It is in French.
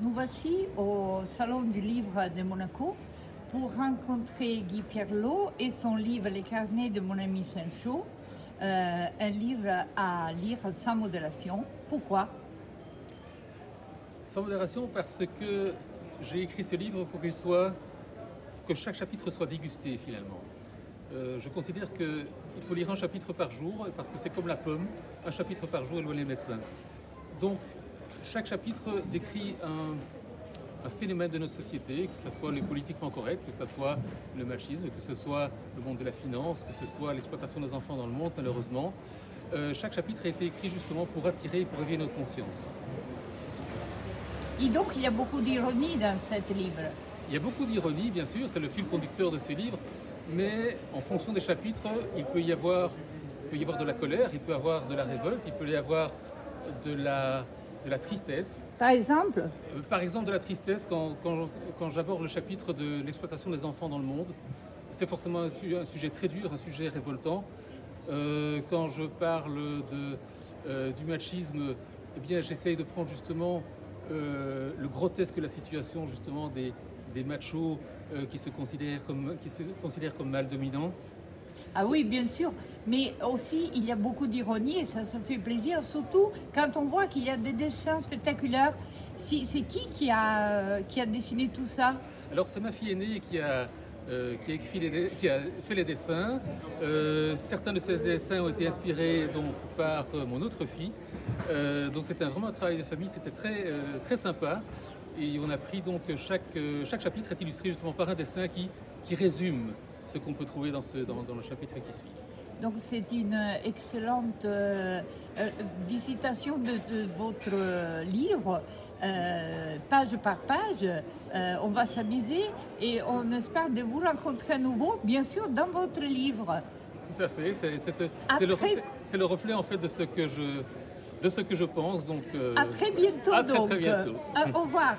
Nous voici au Salon du Livre de Monaco pour rencontrer Guy Pierlot et son livre Les carnets de mon ami Sancho, un livre à lire sans modération. Pourquoi? Sans modération parce que j'ai écrit ce livre pour que chaque chapitre soit dégusté finalement. Je considère qu'il faut lire un chapitre par jour parce que c'est comme la pomme, un chapitre par jour éloigne les médecins. Donc chaque chapitre décrit un phénomène de notre société, que ce soit le politiquement correct, que ce soit le machisme, que ce soit le monde de la finance, que ce soit l'exploitation des enfants dans le monde malheureusement. Chaque chapitre a été écrit justement pour attirer et pour éveiller notre conscience. Et donc il y a beaucoup d'ironie dans ce livre. Il y a beaucoup d'ironie, bien sûr, c'est le fil conducteur de ce livre, mais en fonction des chapitres, il peut y avoir de la colère, il peut y avoir de la révolte, il peut y avoir de la tristesse. Par exemple? Par exemple, de la tristesse, quand j'aborde le chapitre de l'exploitation des enfants dans le monde, c'est forcément un sujet très dur, un sujet révoltant. Quand je parle du machisme, eh bien, j'essaye de prendre justement le grotesque de la situation justement des machos qui se considèrent comme mâles dominants. Ah oui, bien sûr, mais aussi il y a beaucoup d'ironie et ça fait plaisir, surtout quand on voit qu'il y a des dessins spectaculaires. C'est qui a dessiné tout ça? Alors c'est ma fille aînée qui a fait les dessins. Certains de ces dessins ont été inspirés donc, par mon autre fille. Donc c'était vraiment un travail de famille, c'était très sympa. Et on a pris donc chaque chapitre est illustré justement par un dessin qui résume ce qu'on peut trouver dans le chapitre qui suit. Donc c'est une excellente visitation de votre livre, page par page. On va s'amuser et on espère de vous rencontrer à nouveau, bien sûr, dans votre livre. Tout à fait, c'est le reflet en fait de ce que je pense. Donc, à très bientôt. à très bientôt. Au revoir.